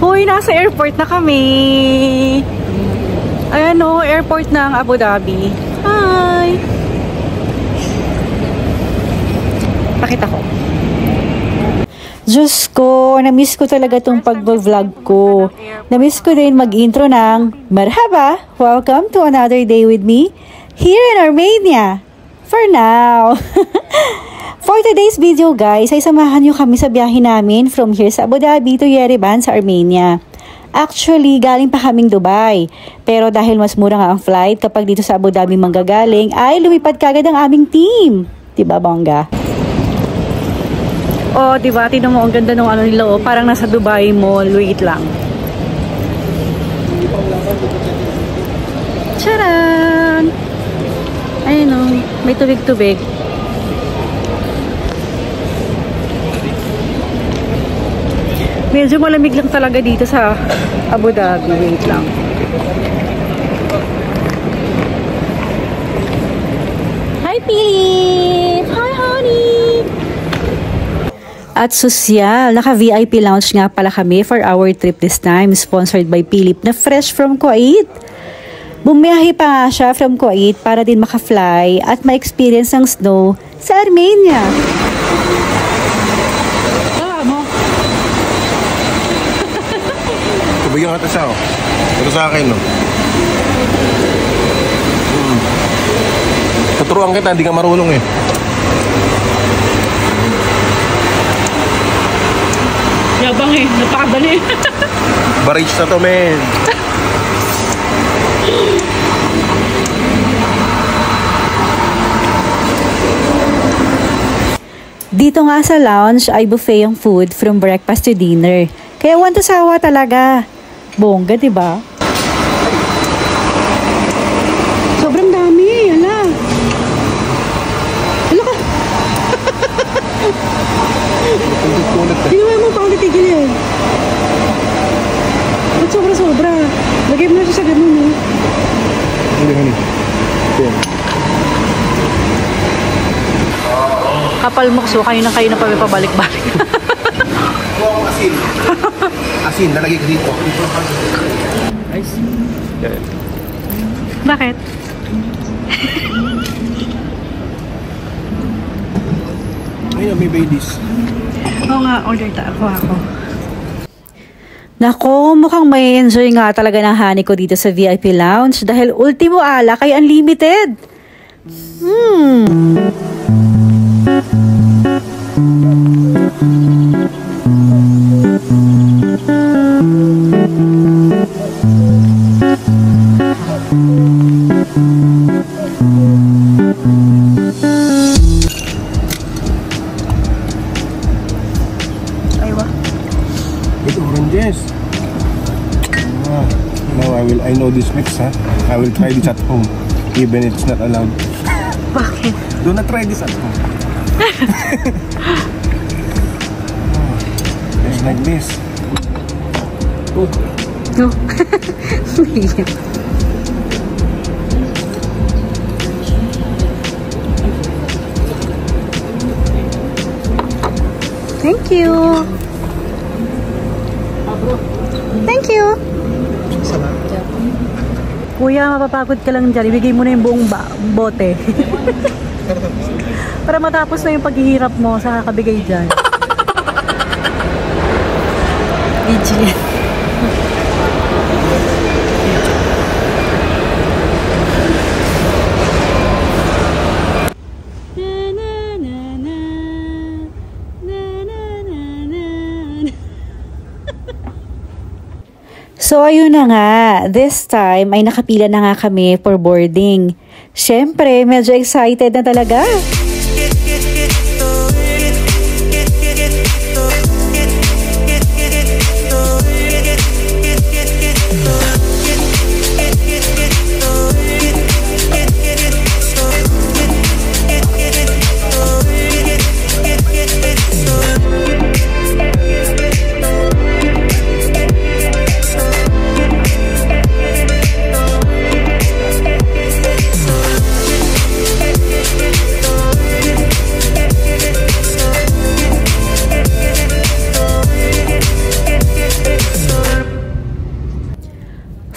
Hoy, nasa airport na kami. Ayan o, airport ng Abu Dhabi. Hi! Pakita ko. Diyos ko, na-miss ko talaga itong pag-vlog ko. Na-miss ko din mag-intro ng Marhaba! Welcome to another day with me here in Armenia. For now. For today's video guys, ay samahan nyo kami sa biyahe namin from here sa Abu Dhabi to Yerevan sa Armenia. Actually, galing pa kaming Dubai. Pero dahil mas mura nga ang flight kapag dito sa Abu Dhabi manggagaling, ay lumipad kagad ang aming team. Diba, bongga? Oh, diba? Tignan mo, ang ganda ng ano nila, oh. Parang nasa Dubai Mall. Wait lang. Charan! Ayun, oh. May tubig-tubig. Medyo malamig lang talaga dito sa Abu Dhabi. Wait lang. Hi, Philip! Hi, honey! At sosyal, naka-VIP lounge nga pala kami for our trip this time, sponsored by Philip na fresh from Kuwait. Bumiyahe pa nga siya from Kuwait para din maka-fly at ma-experience ang snow sa Armenia. Bigyan ka siya, oh. Ito sa akin, no? Tuturuan kita, hindi ka marunong, eh. Yabang, eh. Napakadali. Barage na to, men. Dito nga sa lounge ay buffet yung food from breakfast to dinner. Kaya want to sawa talaga. Bongga, diba? Sobrang dami. Hala. Hala ka. Tingnan mo pa ulit tigil eh. Ba't sobra-sobra? Lagay mo na siya sa ganun, eh. Hindi. Kapal mukso, kayo na pabalik-balik. Asin. Asin, nalagay ka dito. Nice. Bakit? Ayun, may babies. Oo nga, order ako. Nako, mukhang may enjoy nga talaga ng honey ko dito sa VIP lounge dahil ultimo ala kay unlimited. With oranges. Now I know this mix, huh? I will try this at home, even it's not allowed. Bakit? Do not try this at home. It's like this. Oh. No. Thank you. Thank you. Kuya, mapapagod ka lang dyan. Ibigay mo na yung buong bote. Para matapos na yung paghihirap mo sa kakabigay dyan. Vigilante. So ayun na nga, this time ay nakapila na nga kami for boarding. Syempre, medyo excited na talaga.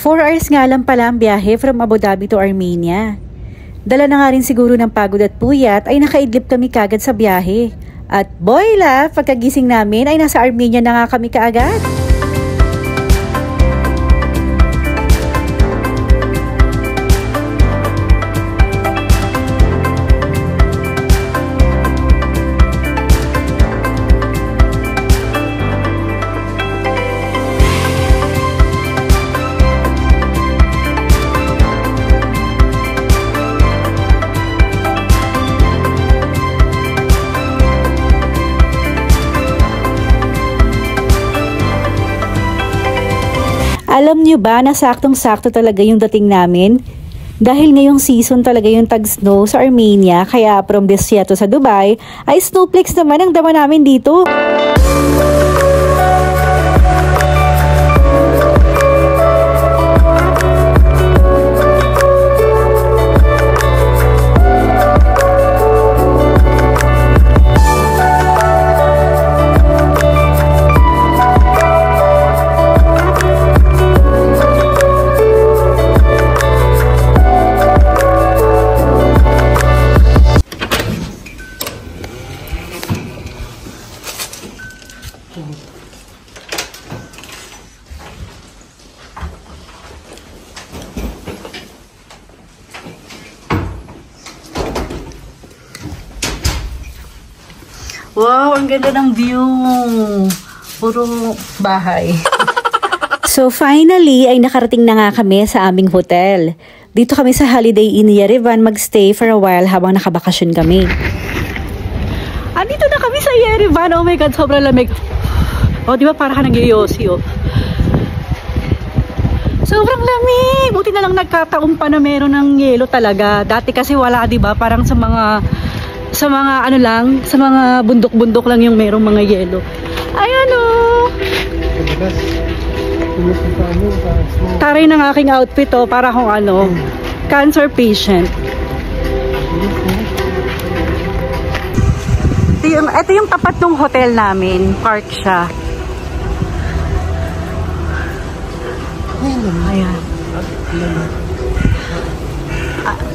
4 hours nga lang pala ang biyahe from Abu Dhabi to Armenia. Dala na nga rin siguro ng pagod at puyat ay nakaidlip kami kagad sa biyahe. At boyla, pagkagising namin ay nasa Armenia na nga kami kaagad. Alam nyo ba na saktong-sakto talaga yung dating namin? Dahil ngayong season talaga yung tag-snow sa Armenia, kaya from desierto sa Dubai, ay snowflakes naman ang dama namin dito. Wow, ang ganda ng view. Puro bahay. So finally, ay nakarating na nga kami sa aming hotel. Dito kami sa Holiday Inn Yerevan magstay for a while habang nakabakasyon kami. Andito na kami sa Yerevan. Oh my God, sobrang lamig. Oh, di ba para ka nag-iyosi, oh. Sobrang lamig. Buti na lang nagkataon pa na meron ng yelo talaga. Dati kasi wala, di ba? Parang sa mga ano lang, sa mga bundok-bundok lang yung merong mga yelo. Ayan, oh. Taray ng aking outfit, oh, para kung ano, cancer patient. Ito yung tapat ng hotel namin, park siya. Ayan.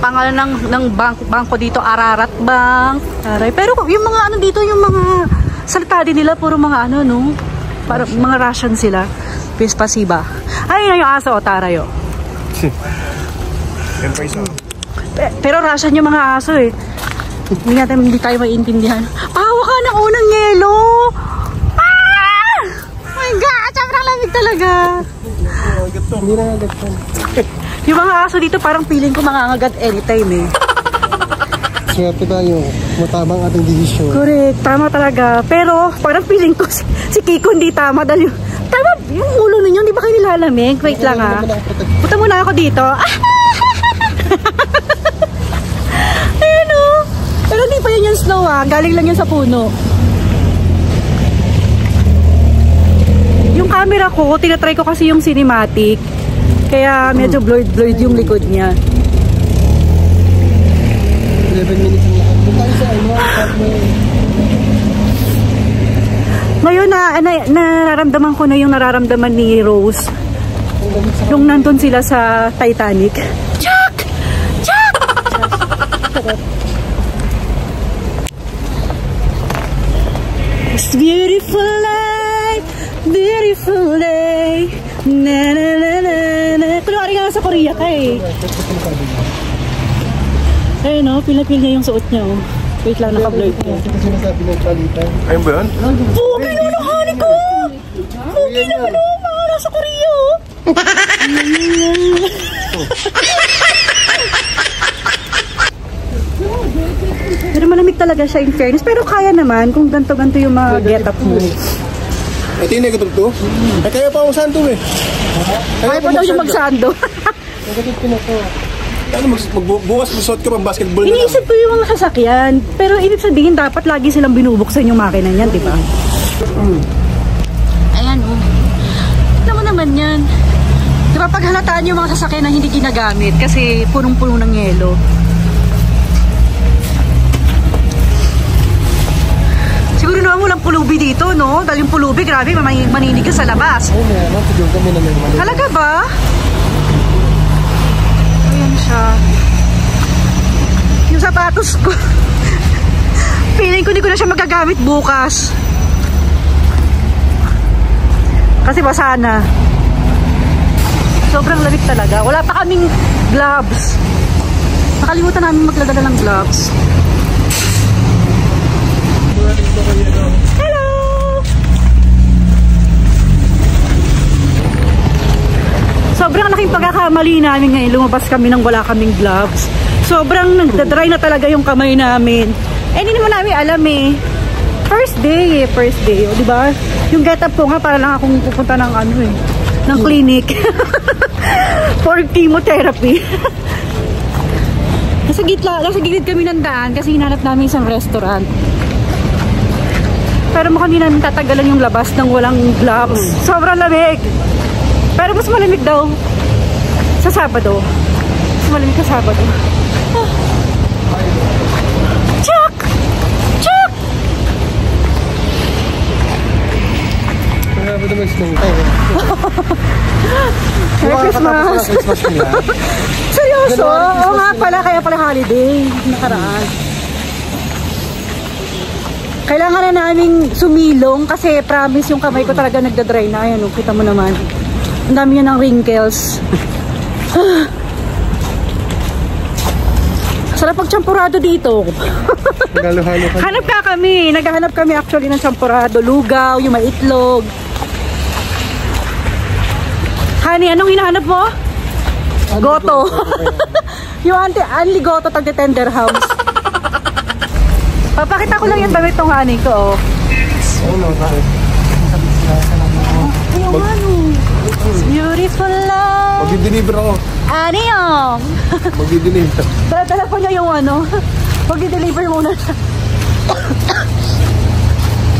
Pangalan ng bangko dito, Ararat Bank. Aray. Pero yung mga ano dito, yung mga salita din nila, puro mga ano, no? Para, mga Russian sila. Pispasiba. Ay, yung aso, o, Tarayo. Pero Russian yung mga aso, eh. Hindi tayo maiintindihan. Pahawa ka ng unang yelo! Ah! Oh my God! Sobrang lamig talaga. Hindi na agad po. Yung mga aso dito parang feeling ko mangangagat anytime, eh. Swerte tayo. Matamang ating desisyon. Correct. Tama talaga. Pero parang feeling ko si Kiko hindi tama. Dahil tama yung ulo ninyo. Hindi ba kayo nilalamig? Wait lang, ha. Punta muna ako dito. Ayan, oh. Pero hindi pa yun yung snow, ha. Galing lang yun sa puno. Yung camera ko, tinatry ko kasi yung cinematic. Kaya medyo blurred yung likod niya. 11 minutes ang lahat. Punta sa ano, ngayon nararamdaman ko na yung nararamdaman ni Rose. Yung nandun sila sa Titanic. Chuck! Chuck! It's beautiful life, beautiful day. Na na na na na. Kunwari nga sa Korea ka, eh. Ayun, no, pila-pil niya yung suot niya, oh. Wait lang, naka-blur ko. ayun ba yun? Pugi naman ang hari ko! Pugi naman, oh, mga nasa Korea, oh. Pero malamig talaga siya, in fairness. Pero kaya naman kung ganto-ganto yung mga get-up mo. Ito yung negative to? Ay, kaya pa akong sando, eh. Kaya pa daw yung magsando. Negative ko na to. Ano, bukas magsuot ka pang basketball na lang. Iniisip ko yung mga sasakyan. Pero ibig sabihin, dapat lagi silang binubuksan yung makina niyan, di ba? Ayan, oh. Alam mo naman yan. Di ba pag halataan yung mga sasakyan na hindi ginagamit kasi punong-puno ng yelo. Siguro naman walang pulubi dito, no? Dahil yung pulubi, grabe, maninigas sa labas. Oo, meron. Pagod kami na meron. Talaga ba? Ayan siya. Yung sapatos ko. Feeling ko hindi ko na siya magagamit bukas. Kasi basa na. Sobrang lamig talaga. Wala pa kaming gloves. Nakalimutan namin magladala ng gloves. Hello! Sobrang laking pagkakamali namin ngayon. Lumabas kami nang wala kaming gloves. Sobrang nagdadry na talaga yung kamay namin. Eh, hindi naman namin alam eh. First day. O, diba? Yung get up ko nga, para lang akong pupunta ng ano eh. Ng clinic. For chemotherapy. Nasa gilid kami ng daan kasi hinanap namin isang restaurant. Pero mukhang hindi namin tatagalan yung labas ng walang gloves. Sobrang lamig. Pero mas malamig daw sa Sabado. Mas malamig sa Sabado. Ah. Chuck! Chuck! Marami naman snow tayo. Merry Christmas! Seryoso? Oo nga pala, kaya pala holiday. Nakaraan. Kailangan na naming sumilong kasi promise yung kamay ko talaga nagdadry na. Ayan, kita mo naman. Ang dami yun ng wrinkles. Sarap pag-champurado dito. Hanap ka kami. Naghahanap kami actually ng champurado. Lugaw, yung may itlog. Honey, anong hinahanap mo? Goto. Yung only goto tag the tender house. Papakita ko lang yung damit ng honey ko. Yung ano. Beautiful love. Mag-deliver ako. Ano yung? Mag-deliver. Dala po niya yung ano. Mag-deliver muna siya.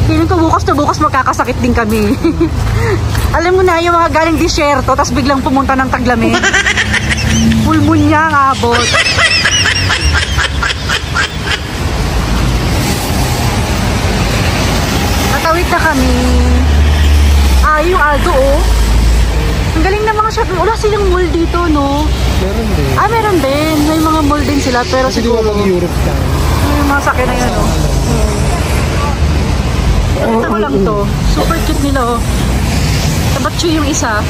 Feeling ko bukas na bukas magkakasakit din kami. Alam mo na yung mga galing disyerto tapos biglang pumunta ng taglamig. Pulmonya ang abot. Tatawid na kami. Yung Aldo oh. Ang galing na mga shop. Wala silang mall dito no? Meron din. Meron din. May mga mall din sila pero kasi siguro Europe ka. Yung mga sakyan na yan oh. Nakita ko lang to. Super cute nila oh. Tabatsu yung isa.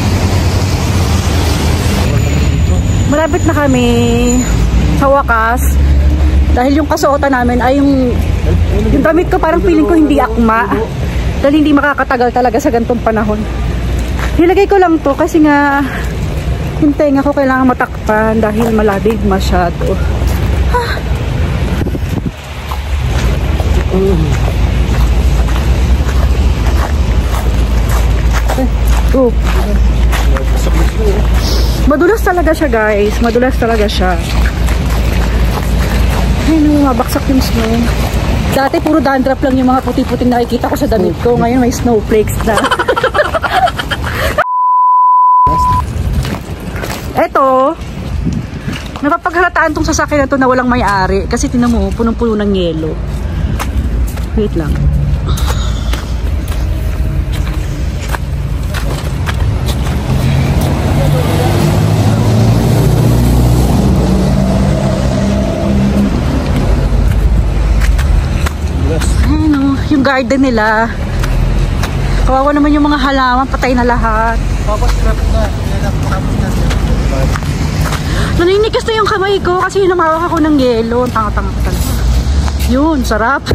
Malapit na kami sa wakas. Dahil yung kasuotan namin ay yung damit ko parang feeling ko hindi akma. Dahil hindi makakatagal talaga sa ganitong panahon. Nilagay ko lang to kasi nga yung tenga ko kailangan matakpan dahil malabig masyado. Madulas talaga siya guys. Madulas talaga siya. Ay no, mabaksak yung snow. Dati puro dandruff lang yung mga puti-puting nakikita ko sa damit ko. Ngayon may snowflakes na. Eto, napapaghalaan tong sasakyan na to na walang may-ari. Kasi tinan mo, punong-puno ng yelo. Wait lang. Ano, yung garden nila. Kawawa naman yung mga halaman, patay na lahat. Naninigas na yung kamay ko kasi lumawak ako ng yelo. Tanga-tanga talaga. Yun, sarap.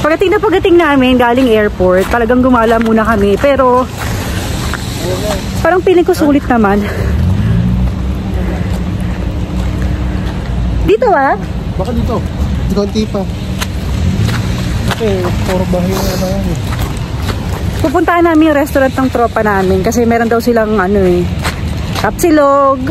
Pagdating namin galing airport, talagang gumala muna kami. Pero parang feeling ko sulit naman. Dito ah? Baka dito. Konti pa. Okay, puro bahay na yan eh. Pupuntahan namin yung restaurant ng tropa namin kasi meron daw silang ano eh, kapsilog.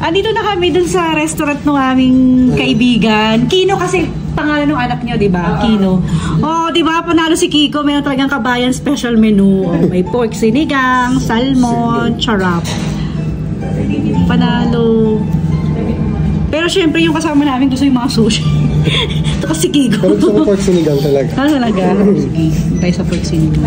Andito na kami dun sa restaurant ng aming kaibigan. Kino kasi pangalan ng anak niyo, di ba? Kino. Oh, di ba? Panalo si Kiko. Meron talagang kabayan special menu. Oh, may pork sinigang, salmon, charap. Panalo. Pero syempre yung kasama namin gusto yung mga sushi. Ito kasi Kiko. Pero gusto ko pork sinigang talaga. Talaga? Sige. Tayo sa pork sinigang.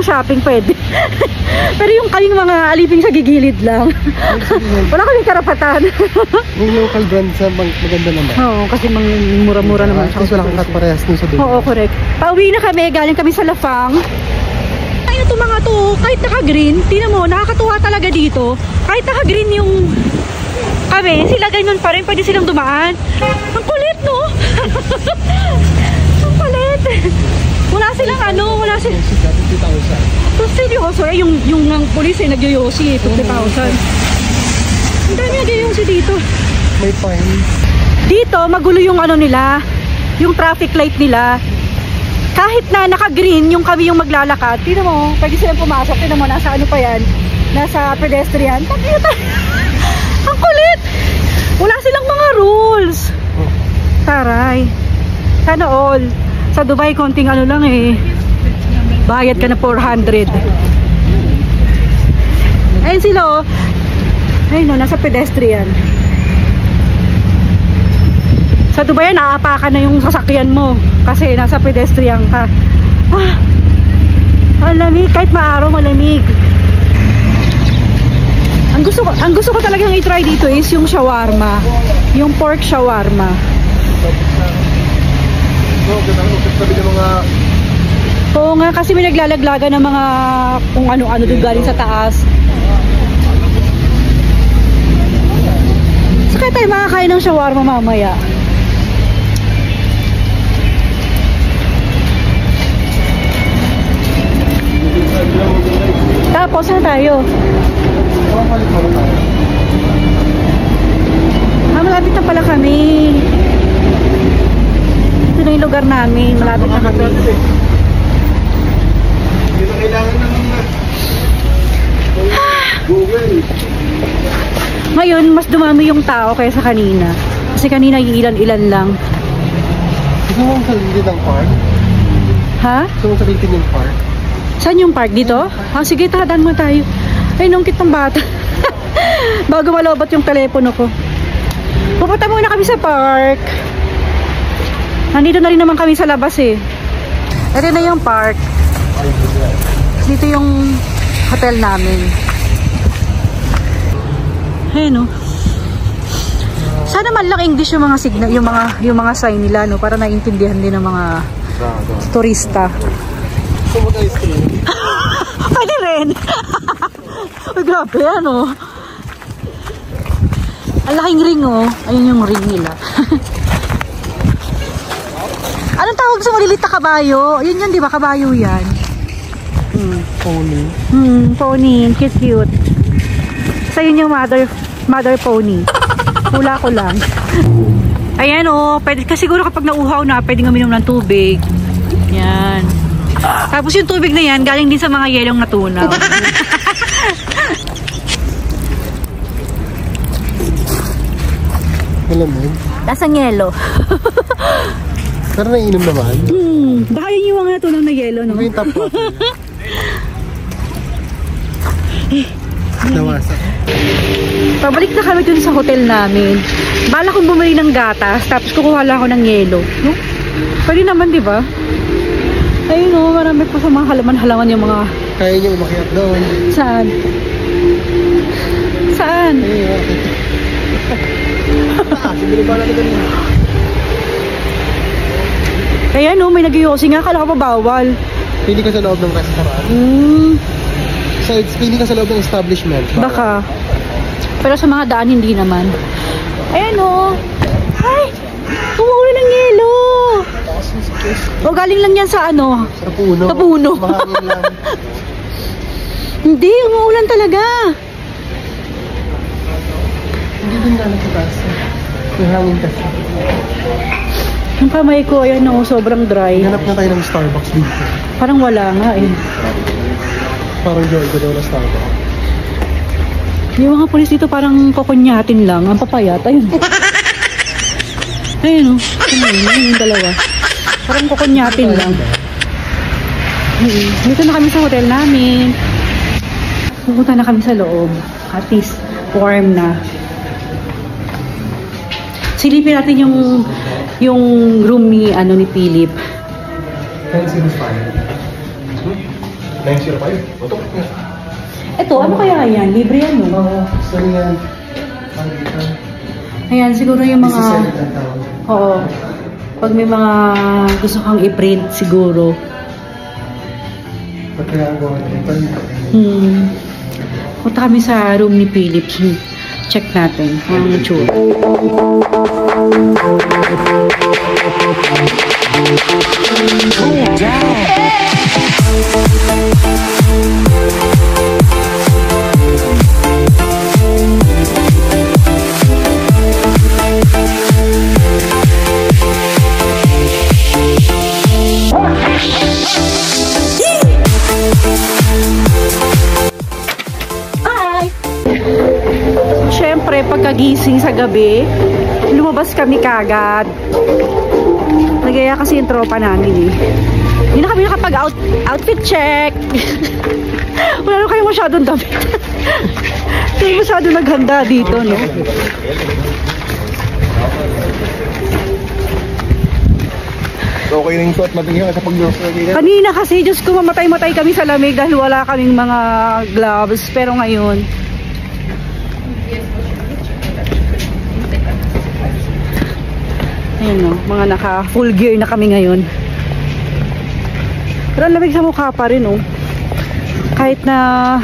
shopping, pwede. Pero yung kaming mga aliping sa gigilid lang. Wala kaming karapatan. Yung local brands na maganda naman. Oo, kasi mura-mura naman. Kasi wala kang parehas nun sa doon. Oo, correct. Pauwi na kami, galing kami sa Lafang. Ayun to mga to, kahit naka-green, tingnan mo, nakakatuwa talaga dito. Kahit naka-green yung kami, sila ganyan pa rin, pwede silang dumaan. Ang kulit, no? Ang kulit. Wala silang ano, wala silang... So, seryoso, yung pulis ay nagyoyosi, 50,000. Ang dami nagyoyosi dito. May fine. Dito, magulo yung ano nila, yung traffic light nila. Kahit na naka-green, yung kami yung maglalakad, tingnan mo, pwede silang pumasok, tingnan mo, nasa ano pa yan, nasa pedestrian. Ang kulit! Wala silang mga rules. Taray. Sana all. Sa Dubai, konting ano lang eh. Bayad ka na 400. Ayun sila oh. Ayun oh, nasa pedestrian. Sa Dubai, naaapakan na yung sasakyan mo. Kasi nasa pedestrian ka. Ah, malamig. Kahit maaraw, malamig. Ang gusto ko talagang i-try dito is yung shawarma. Yung pork shawarma. Oo nga, kasi may naglalaglaga ng mga kung ano-ano doon galing sa taas. So kaya tayo makakain ng shawarma mamaya. Tapos na tayo. Malapit na pala kami. Ito na yung lugar namin. Malapit na kami. Ngayon, mas dumami yung tao kaysa kanina. Kasi kanina ilan-ilan lang. Gusto mo sa litin ng park? Ha? Gusto mo sa litin yung park? Saan yung park? Dito? Ah, sige, tahadan mo tayo. Ay, nungkit ng bata. Bago malobot yung telepono ko. Pupunta muna kami sa park. Nandito na rin naman kami sa labas eh. Ito na yung park. Dito yung hotel namin. Ayan oh. Sana man lang English yung mga signal, yung mga sign nila no, para naiintindihan din ng mga turista. Gusto mo ice cream? Pwede rin. Uy, grabe ano. Ang laking ring oh. Ayun yung ring nila. Anong tawag sa malilit na kabayo? Yun yun, di ba? Kabayo yan. Pony. Pony. Cute. So yun yung mother pony. Hula ko lang. Ayan oh. Pwede, kasi siguro kapag nauhaw na, pwedeng uminom ng tubig. Yan. Tapos yung tubig na yan, galing din sa mga yelong natunaw. Alam mo? Lasang yelo. Pero naiinom naman. Baka yun yung mga natunaw na yelo, no? May top water. Nawasak. Pabalik na kami dun sa hotel namin. Bala kong bumili ng gatas, tapos kukuha lang ako ng yelo. No? Pwede naman, di ba? Ayun o, marami pa sa mga halaman-halaman yung mga... Kaya niyo umakyat doon. Saan? Saan? Siguro ba natin kanina? Kaya no, may nagyoyosi nga, kala ko pa bawal. Pili ka sa loob ng restaurant. So, pili ka sa loob ng establishment. Baka. Pero sa mga daan, hindi naman. Ayan o. Ay! Umuulan ng yelo! O galing lang yan sa ano? Sa puno. Sa puno. Mahangin lang. Hindi, umuulan talaga. Hindi din na sa taas. May hangin kasi. Yung kamay ko, ayan o, sobrang dry. Hanap na tayo ng Starbucks dito. Parang wala nga eh. Parang joy ko daw na Starbucks. Yung mga pulis dito parang kukunyatin lang. Ang papayat, ayun. Ayun o. Ayun yung dalawa. Parang kukunyatin lang. Dito na kami sa hotel namin. Pupunta na kami sa loob. At least, warm na. Silipin natin yung room ni Philip. Can you see this fire? 905. Ito. Ito, ano kaya yan? Libre yan, no? Oo, sorry yan. Ang dito. Ayan, siguro yung mga... Isa-sell ang tawag. Oo. Pag may mga gusto kang i-print, siguro. Pag kaya ang gawa natin, panito. Punta kami sa room ni Philips. Check natin ang itsura. Siyempre, pagkagising sa gabi, lumabas kami kagad. Nagaya kasi yung tropa namin eh. Hindi na kami nakapag-outfit check. Wala na kayo masyadong damit. Hindi masyadong naghanda dito, no? Okay na yung suot natin yun sa pag-grocery. Kanina kasi, Diyos ko, mamatay-matay kami sa lamig dahil wala kaming mga gloves. Pero ngayon, ayun no, mga naka full gear na kami ngayon. Pero ang lamig sa mukha pa rin oh. Kahit na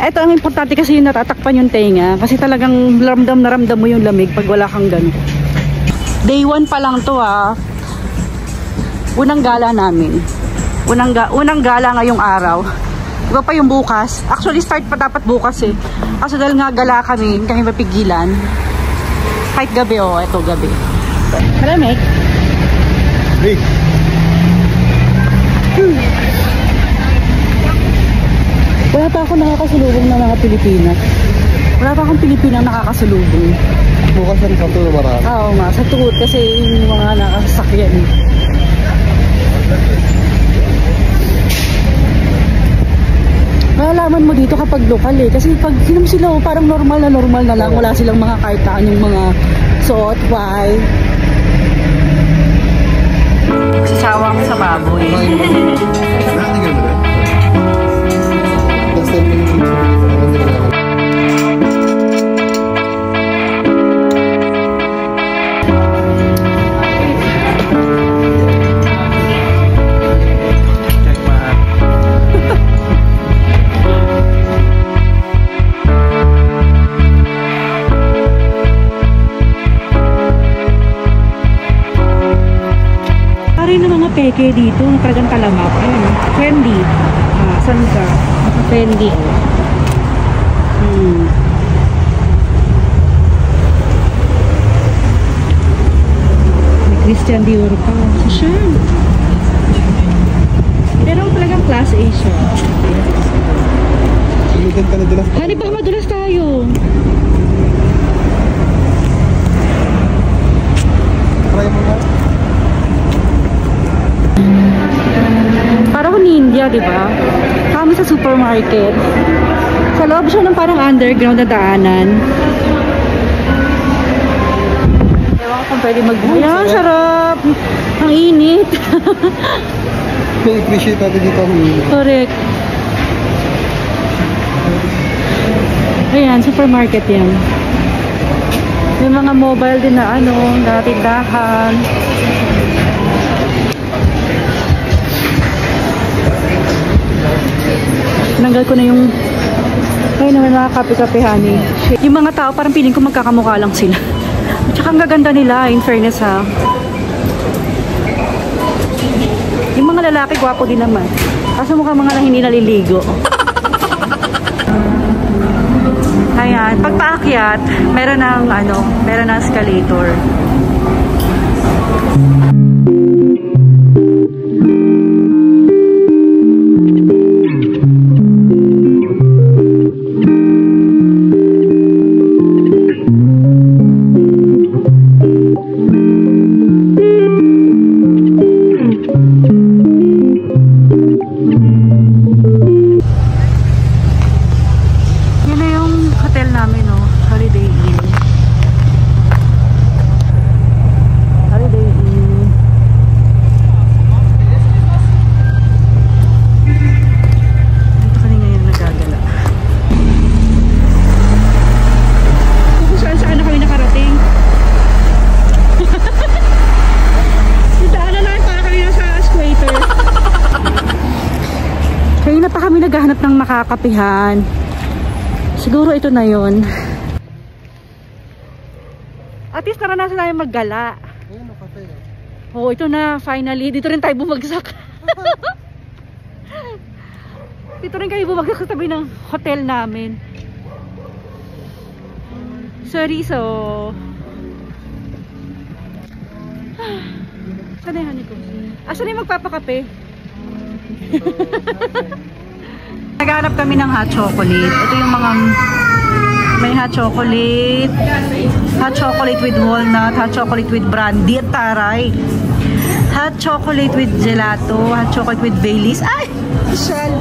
eto ang importante kasi yung natatakpan yung tenga. Kasi talagang ramdam na ramdam mo yung lamig pag wala kang ganun. Day 1 pa lang to ah. Unang gala namin. Unang gala ngayong araw. Iba pa yung bukas. Actually start pa dapat bukas eh. Kaso dahil nga gala kami mapigilan. Kahit gabi oh, ito gabi. Malamig. Hey. Wala pa ako nakakasulubong ng mga Pilipinas. Wala pa akong Pilipinang nakakasulubong. Bukas ang kanto na marami. Oo nga, sa tuhod kasi yung mga nakasakyan. Malalaman mo dito kapag lokal eh. Kasi pag sinom sila, parang normal na lang. Wala silang mga kahit yung mga suot, why? Sasawa ko sa baboy. Natingin mo na. Tapos tayo peke dito, talagang talamak. Ayun, Fendi. Saan ka? Fendi. May Christian Dior pa. Sure. Pero talagang class A siya. Sumitan ka na dulas. Hani ba madulas tayo? Try mo na. Parang ni India, di ba? Kami sa supermarket. Sa loob siya ng parang underground na daanan. Ewan ko kung pwede mag-buhay. Ayan, sarap! Ang init. May appreciate natin dito ang init. Correct. Ayan, supermarket yan. May mga mobile din na natindahan. Tinanggal ko na yung naman mga kape-kapehan eh. Yung mga tao parang piling ko magkakamukha lang sila. At saka ang gaganda nila, in fairness ha. Yung mga lalaki gwapo din naman. Kaso mukha mga na hindi naliligo. Ayan, pag paakyat, meron ng escalator. nakakapihan. Siguro ito na yun. At least naranasan namin maggala. Ayun, kape. Oo, ito na, finally. Dito rin tayo bumagsak. Dito rin kayo bumagsak sa tabi ng hotel namin. Sorry, so... Saan yung honey ko? Saan yung magpapakape? Naghanap kami ng hot chocolate. Ito yung mga... May hot chocolate with walnut, hot chocolate with brandy at taray, hot chocolate with gelato, hot chocolate with Baileys. Ay! Michelle!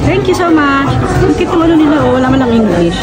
Thank you so much. Bakit yung ano nila, wala man lang English.